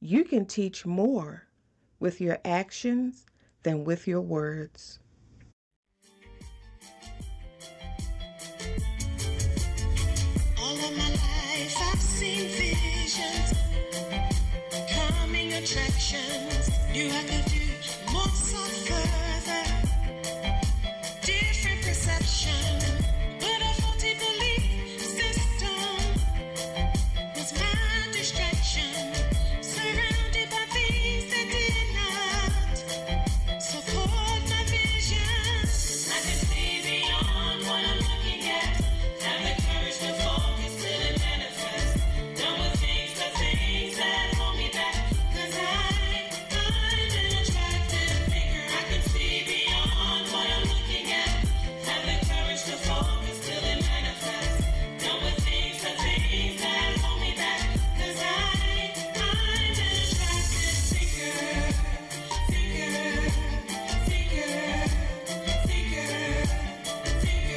you can teach more with your actions than with your words. All of my life I've seen visions, coming attractions, knew I could do more, so further, different perception, but a faulty belief system was my distraction, surrounded by things that did not support my vision. I can see beyond what I'm looking at, have the courage to focus till it manifests, done with things that hold me back, 'cause I'm an attractive thinker. I can see beyond what I'm looking at, have the courage to focus till it manifests, done with things that hold me back, 'cause I'm an attractive thinker, thinker, thinker, thinker, thinker.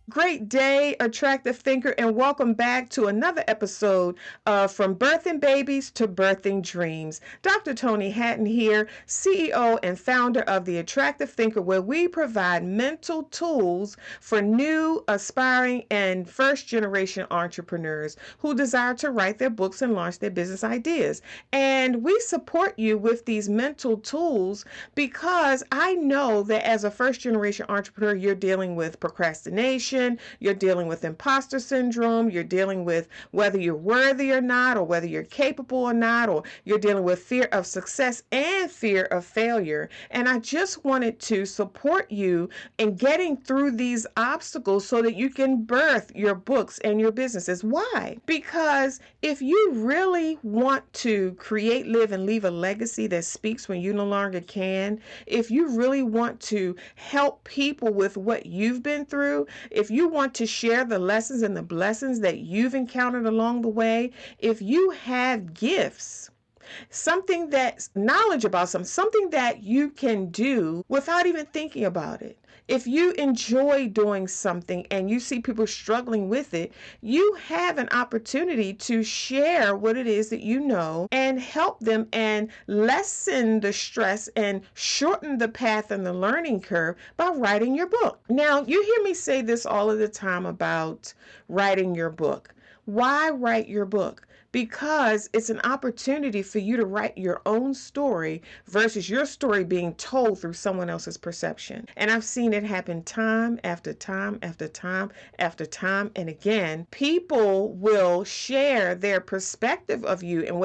Great day, attractive thinker, and welcome back to another episode of From Birthing Babies to Birthing Dreams. Dr. Toni Hatton here, CEO and founder of The Attractive Thinker, where we provide mental tools for new, aspiring, and first-generation entrepreneurs who desire to write their books and launch their business ideas. And we support you with these mental tools because I know that as a first-generation entrepreneur, you're dealing with procrastination, you're dealing with imposter syndrome, you're dealing with whether you're worthy or not, or whether you're capable or not, or you're dealing with fear of success and fear of failure. And I just wanted to support you in getting through these obstacles so that you can birth your books and your businesses. Why? Because if you really want to create, live, and leave a legacy that speaks when you no longer can, if you really want to help people with what you've been through, if you want to share the lessons and the blessings that you've encountered along the way, if you have gifts, something that's knowledge about something that you can do without even thinking about it. If you enjoy doing something and you see people struggling with it, you have an opportunity to share what it is that you know and help them and lessen the stress and shorten the path and the learning curve by writing your book. Now, you hear me say this all of the time about writing your book. Why write your book? Because it's an opportunity for you to write your own story versus your story being told through someone else's perception. And I've seen it happen time after time after time after time and again. People will share their perspective of you and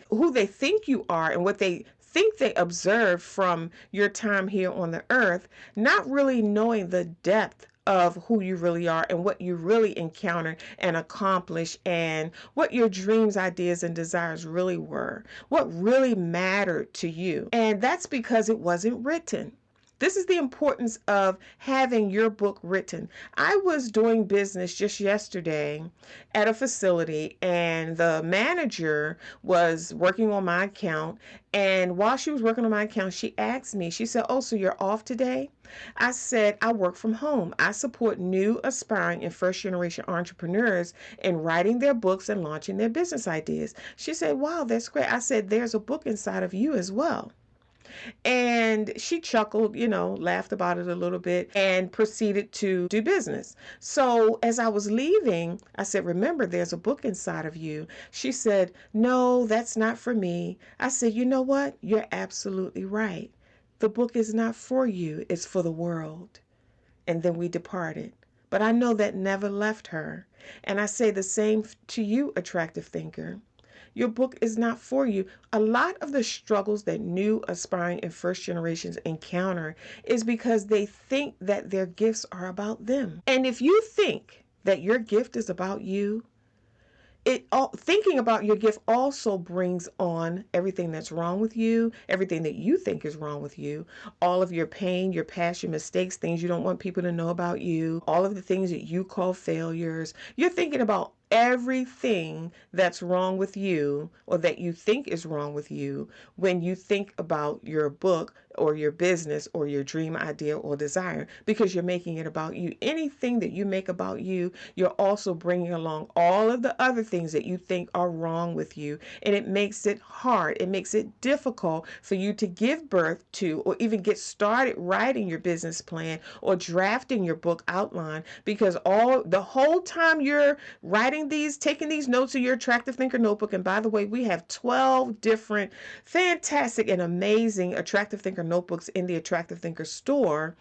who they think you are and what they think they observed from your time here on the earth, not really knowing the depth of who you really are and what you really encountered and accomplished and what your dreams, ideas, and desires really were, what really mattered to you. And that's because it wasn't written. This is the importance of having your book written. I was doing business just yesterday at a facility, and the manager was working on my account. And while she was working on my account, she asked me, she said, "Oh, so you're off today?" I said, "I work from home. I support new, aspiring, and first-generation entrepreneurs in writing their books and launching their business ideas." She said, "Wow, that's great." I said, "There's a book inside of you as well." And she chuckled, laughed about it a little bit and proceeded to do business. So as I was leaving, I said, "Remember, there's a book inside of you." She said, "No, that's not for me." I said, "You know what? You're absolutely right. The book is not for you. It's for the world." And then we departed. But I know that never left her. And I say the same to you, attractive thinker. Your book is not for you. A lot of the struggles that new, aspiring, and first generations encounter is because they think that their gifts are about them. And if you think that your gift is about you, thinking about your gift also brings on everything that's wrong with you, everything that you think is wrong with you, all of your pain, your past, your mistakes, things you don't want people to know about you, all of the things that you call failures. You're thinking about everything that's wrong with you or that you think is wrong with you when you think about your book or your business or your dream idea or desire, because you're making it about you. Anything that you make about you, you're also bringing along all of the other things that you think are wrong with you. And it makes it hard. It makes it difficult for you to give birth to or even get started writing your business plan or drafting your book outline, because all the whole time you're writing these, taking these notes in your Attractive Thinker notebook. And by the way, we have 12 different fantastic and amazing Attractive Thinker notebooks in the Attractive Thinker store.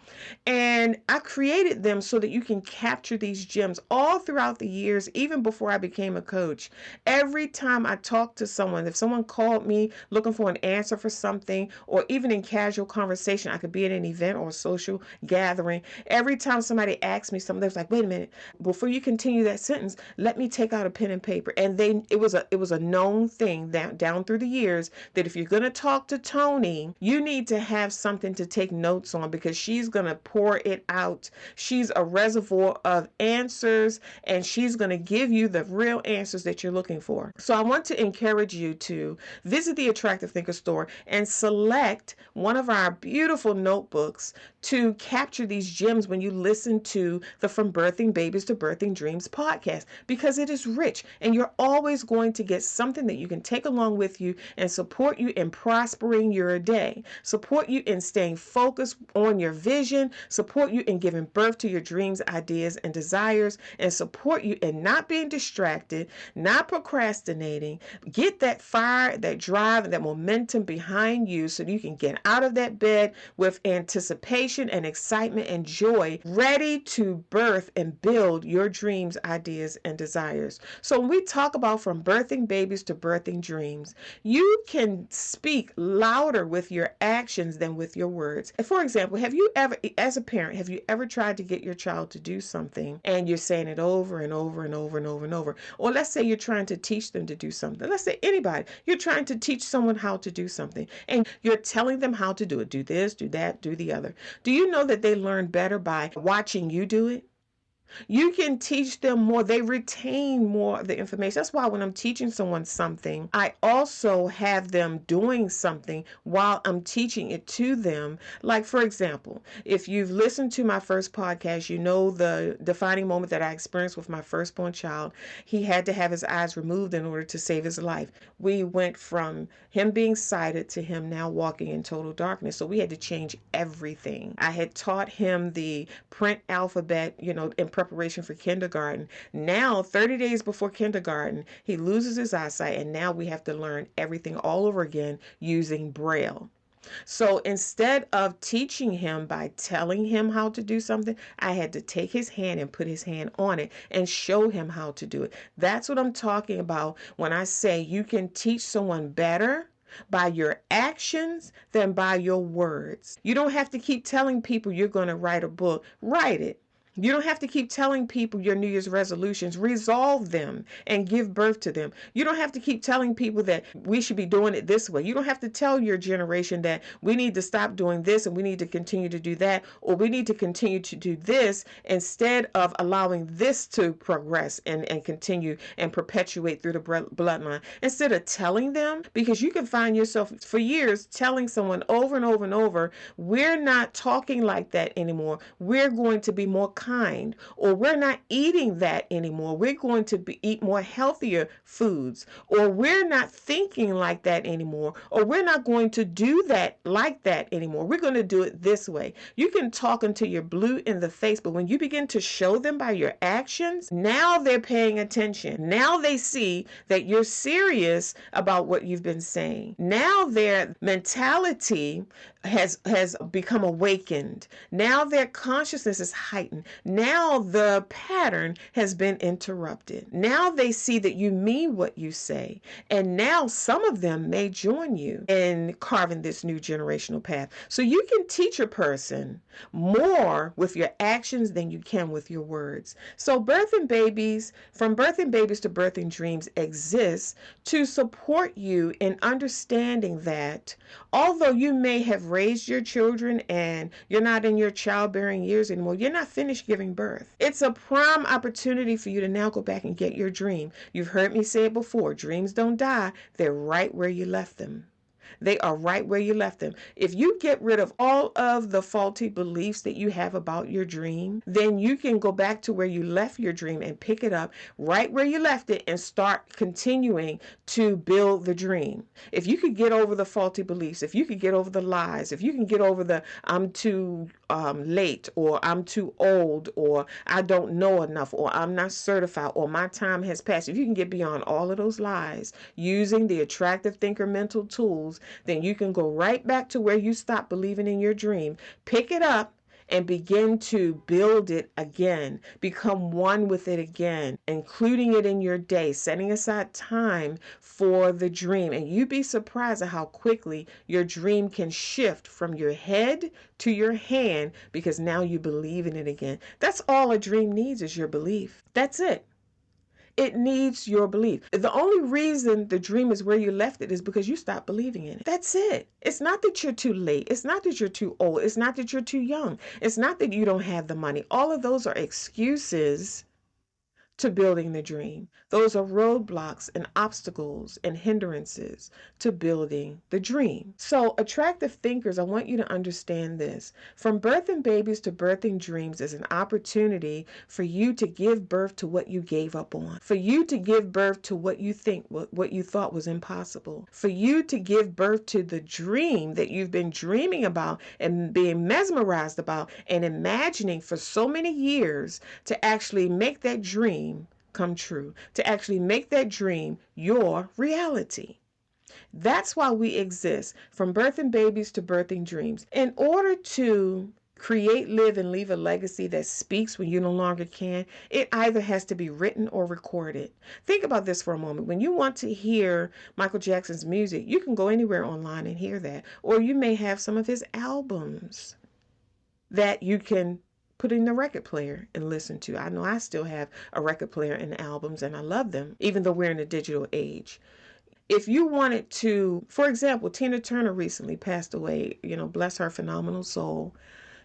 And I created them so that you can capture these gems all throughout the years, even before I became a coach. Every time I talked to someone, if someone called me looking for an answer for something, or even in casual conversation, I could be at an event or a social gathering. Every time somebody asked me something, they was like, wait a minute, before you continue that sentence, let me take out a pen and paper. And it was a known thing down through the years that if you're going to talk to Toni, you need to have something to take notes on, because she's going to pour it out. She's a reservoir of answers, and she's going to give you the real answers that you're looking for. So I want to encourage you to visit the Attractive Thinker store and select one of our beautiful notebooks to capture these gems when you listen to the From Birthing Babies to Birthing Dreams podcast, because it is rich, and you're always going to get something that you can take along with you and support you in prospering your day, support you in staying focused on your vision, support you in giving birth to your dreams, ideas, and desires, and support you in not being distracted, not procrastinating. Get that fire, that drive, and that momentum behind you so that you can get out of that bed with anticipation and excitement and joy, ready to birth and build your dreams, ideas, and desires. So when we talk about from birthing babies to birthing dreams, you can speak louder with your actions than with your words. For example, have you ever, as a parent, have you ever tried to get your child to do something and you're saying it over and over and over and over and over? Or let's say you're trying to teach them to do something. Let's say anybody, you're trying to teach someone how to do something and you're telling them how to do it. Do this, do that, do the other. Do you know that they learn better by watching you do it? You can teach them more. They retain more of the information. That's why when I'm teaching someone something, I also have them doing something while I'm teaching it to them. Like, for example, if you've listened to my first podcast, you know the defining moment that I experienced with my firstborn child. He had to have his eyes removed in order to save his life. We went from him being sighted to him now walking in total darkness. So we had to change everything. I had taught him the print alphabet, in preparation for kindergarten. Now, 30 days before kindergarten, he loses his eyesight, and now we have to learn everything all over again using Braille. So instead of teaching him by telling him how to do something, I had to take his hand and put his hand on it and show him how to do it. That's what I'm talking about when I say you can teach someone better by your actions than by your words. You don't have to keep telling people you're going to write a book. Write it. You don't have to keep telling people your New Year's resolutions. Resolve them and give birth to them. You don't have to keep telling people that we should be doing it this way. You don't have to tell your generation that we need to stop doing this and we need to continue to do that, or we need to continue to do this instead of allowing this to progress and continue and perpetuate through the bloodline. Instead of telling them, because you can find yourself for years telling someone over and over and over, we're not talking like that anymore. We're going to be more kind, or we're not eating that anymore. We're going to eat more healthier foods, or we're not thinking like that anymore, or we're not going to do that like that anymore. We're going to do it this way. You can talk until you're blue in the face, but when you begin to show them by your actions, now they're paying attention. Now they see that you're serious about what you've been saying. Now their mentality has become awakened. Now their consciousness is heightened. Now the pattern has been interrupted. Now they see that you mean what you say. And now some of them may join you in carving this new generational path. So you can teach a person more with your actions than you can with your words. So birthing babies, from birthing babies to birthing dreams, exists to support you in understanding that although you may have raised your children and you're not in your childbearing years anymore, you're not finished giving birth. It's a prime opportunity for you to now go back and get your dream. You've heard me say it before. Dreams don't die. They're right where you left them. They are right where you left them. If you get rid of all of the faulty beliefs that you have about your dream, then you can go back to where you left your dream and pick it up right where you left it and start continuing to build the dream. If you could get over the faulty beliefs, if you could get over the lies, if you can get over the I'm too late, or I'm too old, or I don't know enough, or I'm not certified, or my time has passed, if you can get beyond all of those lies using the attractive thinker mental tools, then you can go right back to where you stopped believing in your dream, pick it up, and begin to build it again. Become one with it again, including it in your day, setting aside time for the dream. And you'd be surprised at how quickly your dream can shift from your head to your hand, because now you believe in it again. That's all a dream needs, is your belief. That's it. It needs your belief. The only reason the dream is where you left it is because you stopped believing in it. That's it. It's not that you're too late. It's not that you're too old. It's not that you're too young. It's not that you don't have the money. All of those are excuses to building the dream. Those are roadblocks and obstacles and hindrances to building the dream. So, attractive thinkers, I want you to understand this. From birthing babies to birthing dreams is an opportunity for you to give birth to what you gave up on, for you to give birth to what you thought was impossible, for you to give birth to the dream that you've been dreaming about and being mesmerized about and imagining for so many years, to actually make that dream come true, to actually make that dream your reality. That's why we exist, from birthing babies to birthing dreams. In order to create, live, and leave a legacy that speaks when you no longer can, it either has to be written or recorded. Think about this for a moment. When you want to hear Michael Jackson's music, you can go anywhere online and hear that. Or you may have some of his albums that you can put in the record player and listen to. I know I still have a record player and albums, and I love them, even though we're in a digital age. If you wanted to, for example, Tina Turner recently passed away, bless her phenomenal soul.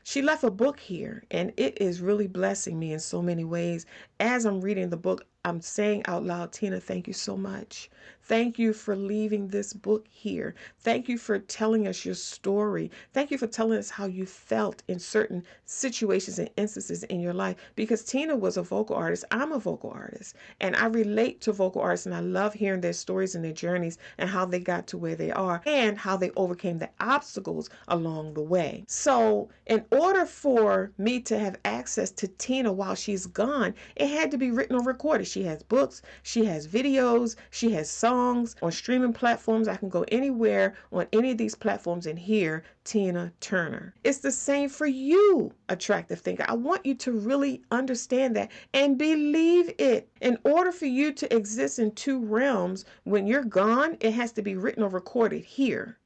She left a book here, and it is really blessing me in so many ways. As I'm reading the book, I'm saying out loud, Tina, thank you so much. Thank you for leaving this book here. Thank you for telling us your story. Thank you for telling us how you felt in certain situations and instances in your life. Because Tina was a vocal artist. I'm a vocal artist. And I relate to vocal artists, and I love hearing their stories and their journeys and how they got to where they are and how they overcame the obstacles along the way. So in order for me to have access to Tina while she's gone, it had to be written or recorded. She has books, she has videos, she has songs on streaming platforms. I can go anywhere on any of these platforms and hear Tina Turner. It's the same for you, attractive thinker. I want you to really understand that and believe it. In order for you to exist in two realms, when you're gone, it has to be written or recorded here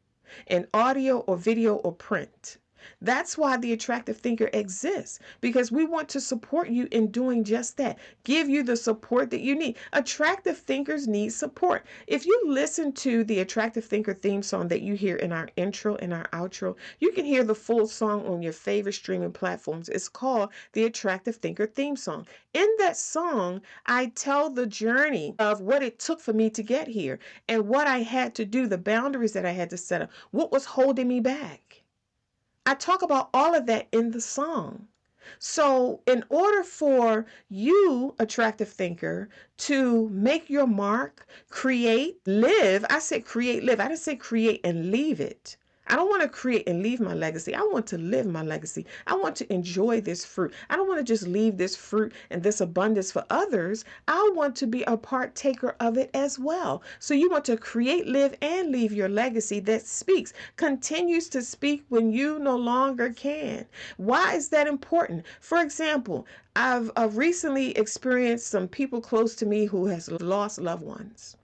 in audio or video or print. That's why the attractive thinker exists, because we want to support you in doing just that. Give you the support that you need. Attractive thinkers need support. If you listen to the attractive thinker theme song that you hear in our intro and our outro, you can hear the full song on your favorite streaming platforms. It's called the attractive thinker theme song. In that song, I tell the journey of what it took for me to get here and what I had to do, the boundaries that I had to set up, what was holding me back. I talk about all of that in the song. So in order for you, attractive thinker, to make your mark, create, live, I said create, live. I didn't say create and leave it. I don't want to create and leave my legacy. I want to live my legacy. I want to enjoy this fruit. I don't want to just leave this fruit and this abundance for others. I want to be a partaker of it as well. So you want to create, live, and leave your legacy that speaks, continues to speak when you no longer can. Why is that important? For example, I've recently experienced some people close to me who has lost loved ones.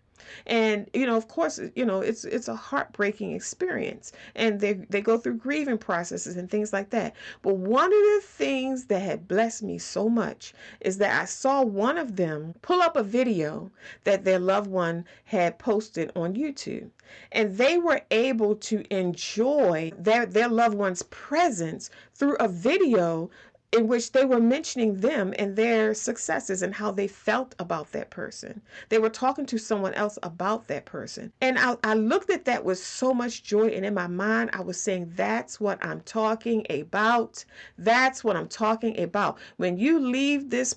And, of course, it's a heartbreaking experience, and they go through grieving processes and things like that. But one of the things that had blessed me so much is that I saw one of them pull up a video that their loved one had posted on YouTube, and they were able to enjoy their loved one's presence through a video in which they were mentioning them and their successes and how they felt about that person. They were talking to someone else about that person. And I looked at that with so much joy. And in my mind, I was saying, that's what I'm talking about. That's what I'm talking about. When you leave this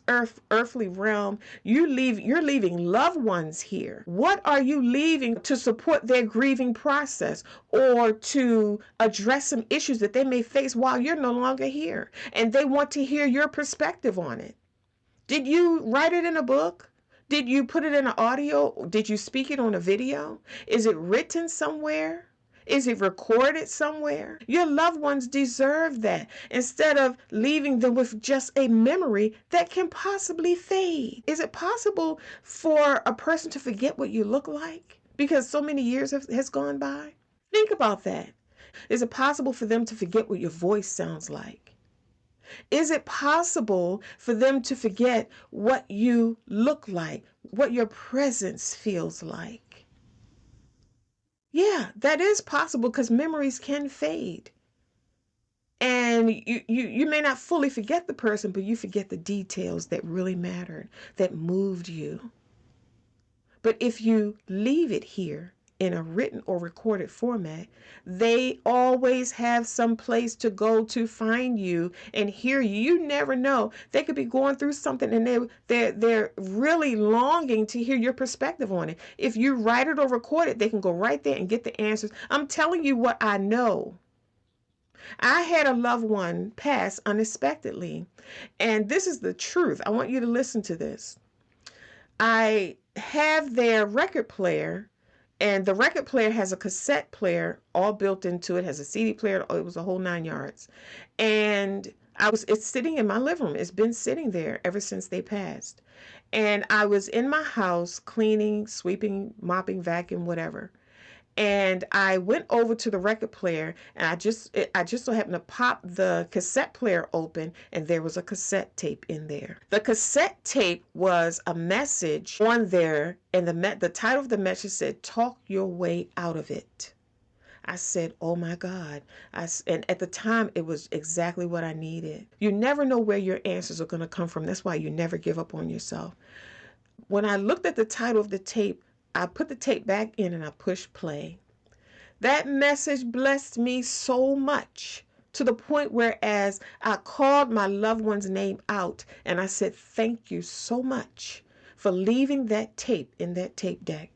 earthly realm, you're leaving loved ones here. What are you leaving to support their grieving process or to address some issues that they may face while you're no longer here? And they want to hear your perspective on it. Did you write it in a book? Did you put it in an audio? Did you speak it on a video? Is it written somewhere? Is it recorded somewhere? Your loved ones deserve that instead of leaving them with just a memory that can possibly fade. Is it possible for a person to forget what you look like because so many years has gone by? Think about that. Is it possible for them to forget what your voice sounds like? Is it possible for them to forget what you look like, what your presence feels like? Yeah, that is possible because memories can fade. And you may not fully forget the person, but you forget the details that really mattered, that moved you. But if you leave it here in a written or recorded format, they always have some place to go to find you and hear you. You never know. They could be going through something and they're really longing to hear your perspective on it. If you write it or record it, they can go right there and get the answers. I'm telling you what I know. I had a loved one pass unexpectedly, and this is the truth. I want you to listen to this. I have their record player, and the record player has a cassette player all built into it, has a CD player. It was a whole 9 yards. And it's sitting in my living room. It's been sitting there ever since they passed. And I was in my house cleaning, sweeping, mopping, vacuum, whatever. And I went over to the record player, and I just so happened to pop the cassette player open, and there was a cassette tape in there. The cassette tape was a message on there, and the title of the message said, "Talk your way out of it." I said, oh my God. And at the time, it was exactly what I needed. You never know where your answers are going to come from. That's why you never give up on yourself. When I looked at the title of the tape, I put the tape back in and I pushed play. That message blessed me so much to the point where as I called my loved one's name out and I said, thank you so much for leaving that tape in that tape deck.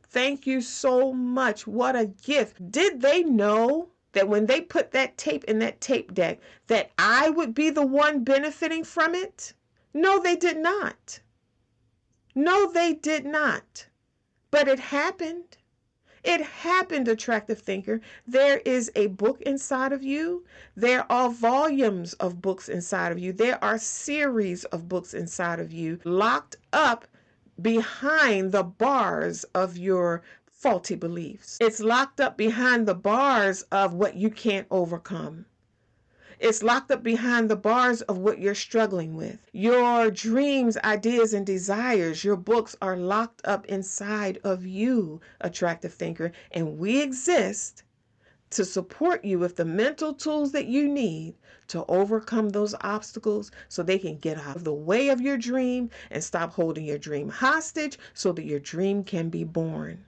Thank you so much. What a gift. Did they know that when they put that tape in that tape deck that I would be the one benefiting from it? No, they did not. No, they did not. But it happened. It happened, attractive thinker. There is a book inside of you. There are volumes of books inside of you. There are series of books inside of you locked up behind the bars of your faulty beliefs. It's locked up behind the bars of what you can't overcome. It's locked up behind the bars of what you're struggling with. Your dreams, ideas, and desires, your books are locked up inside of you, attractive thinker, and we exist to support you with the mental tools that you need to overcome those obstacles so they can get out of the way of your dream and stop holding your dream hostage so that your dream can be born.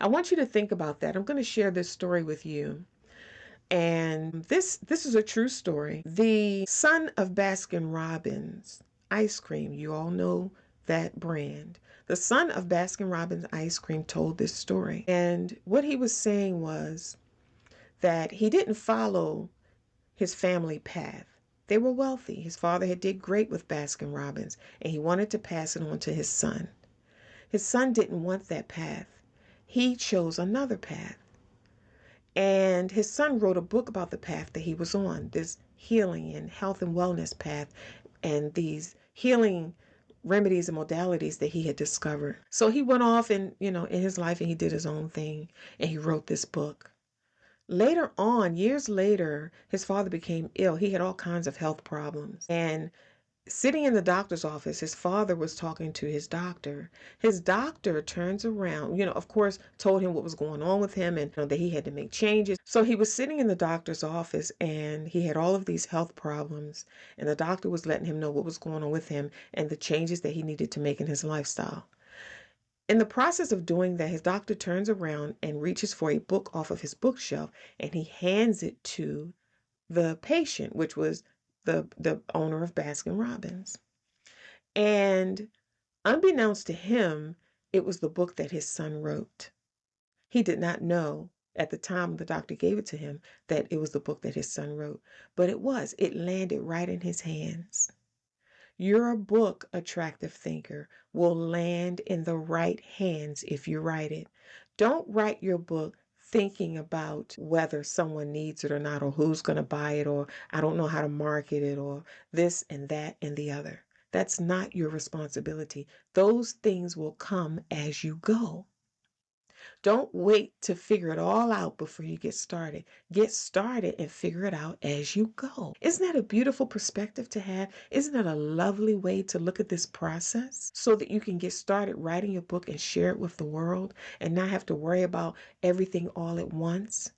I want you to think about that. I'm going to share this story with you. And this is a true story. The son of Baskin-Robbins ice cream, you all know that brand. The son of Baskin-Robbins ice cream told this story. And what he was saying was that he didn't follow his family path. They were wealthy. His father had did great with Baskin-Robbins, and he wanted to pass it on to his son. His son didn't want that path. He chose another path. And his son wrote a book about the path that he was on, this healing and health and wellness path, and these healing remedies and modalities that he had discovered. So he went off and, in his life, and he did his own thing, and he wrote this book. Later on, years later, his father became ill. He had all kinds of health problems. And Sitting in the doctor's office, his father was talking to his doctor. His doctor turns around, of course, told him what was going on with him and that he had to make changes. So he was sitting in the doctor's office and he had all of these health problems. And the doctor was letting him know what was going on with him and the changes that he needed to make in his lifestyle. In the process of doing that, his doctor turns around and reaches for a book off of his bookshelf and he hands it to the patient, which was the owner of Baskin Robbins. And unbeknownst to him, it was the book that his son wrote. He did not know at the time the doctor gave it to him that it was the book that his son wrote, but it landed right in his hands. Your book, attractive thinker, will land in the right hands if you write it. Don't write your book thinking about whether someone needs it or not, or who's going to buy it, or I don't know how to market it, or this and that and the other. That's not your responsibility. Those things will come as you go. Don't wait to figure it all out before you get started. Get started and figure it out as you go. Isn't that a beautiful perspective to have? Isn't that a lovely way to look at this process so that you can get started writing your book and share it with the world and not have to worry about everything all at once?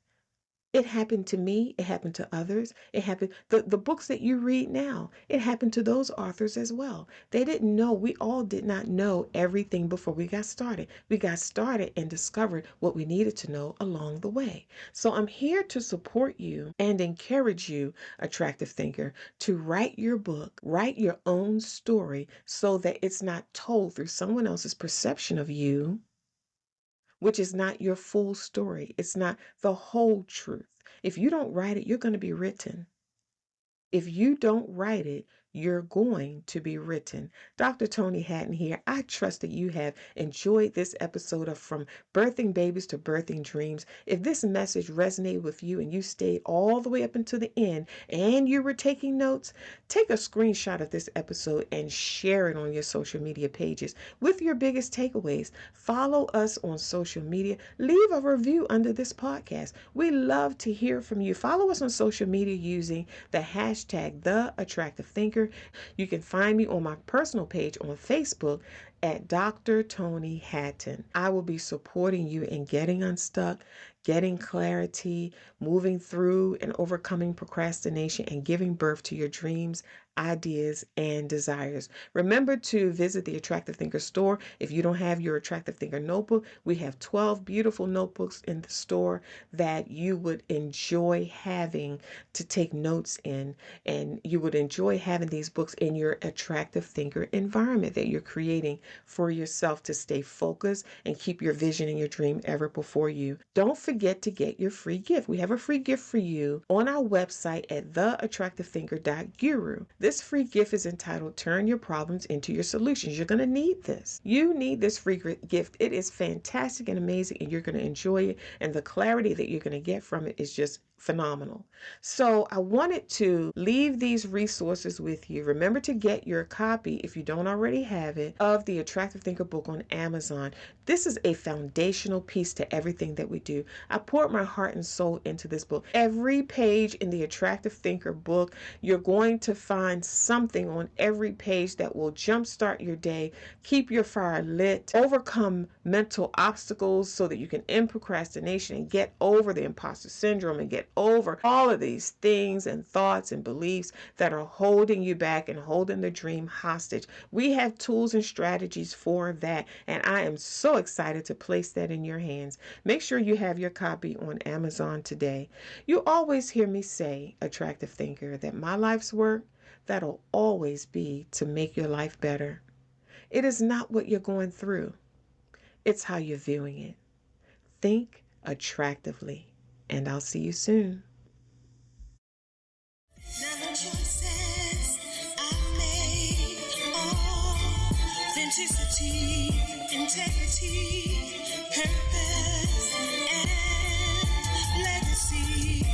It happened to me. It happened to others. It happened, the books that you read now, it happened to those authors as well. They didn't know, we all did not know everything before we got started. We got started and discovered what we needed to know along the way. So I'm here to support you and encourage you, attractive thinker, to write your book, write your own story so that it's not told through someone else's perception of you, which is not your full story. It's not the whole truth. If you don't write it, you're going to be written. If you don't write it, you're going to be written. Dr. Toni Hatton here. I trust that you have enjoyed this episode of From Birthing Babies to Birthing Dreams. If this message resonated with you and you stayed all the way up until the end and you were taking notes, take a screenshot of this episode and share it on your social media pages with your biggest takeaways. Follow us on social media. Leave a review under this podcast. We love to hear from you. Follow us on social media using the hashtag #TheAttractiveThinker. You can find me on my personal page on Facebook at Dr. Toni Hatton. I will be supporting you in getting unstuck, getting clarity, moving through and overcoming procrastination, and giving birth to your dreams, ideas, and desires. Remember to visit the Attractive Thinker store. If you don't have your Attractive Thinker notebook, we have 12 beautiful notebooks in the store that you would enjoy having to take notes in, and you would enjoy having these books in your Attractive Thinker environment that you're creating for yourself to stay focused and keep your vision and your dream ever before you. Don't forget to get your free gift. We have a free gift for you on our website at theattractivethinker.guru. This free gift is entitled Turn Your Problems into Your Solutions. You're going to need this. You need this free gift. It is fantastic and amazing, and you're going to enjoy it, and the clarity that you're going to get from it is just phenomenal. So I wanted to leave these resources with you. Remember to get your copy, if you don't already have it, of the Attractive Thinker book on Amazon. This is a foundational piece to everything that we do. I poured my heart and soul into this book. Every page in the Attractive Thinker book, you're going to find something on every page that will jumpstart your day, keep your fire lit, overcome mental obstacles so that you can end procrastination and get over the imposter syndrome and get over all of these things and thoughts and beliefs that are holding you back and holding the dream hostage. We have tools and strategies for that, and I am so excited to place that in your hands. Make sure you have your copy on Amazon today. You always hear me say, attractive thinker, that my life's work, that'll always be to make your life better. It is not what you're going through. It's how you're viewing it. Think attractively. And I'll see you soon. Now the choices I made, authenticity, integrity, purpose, and legacy.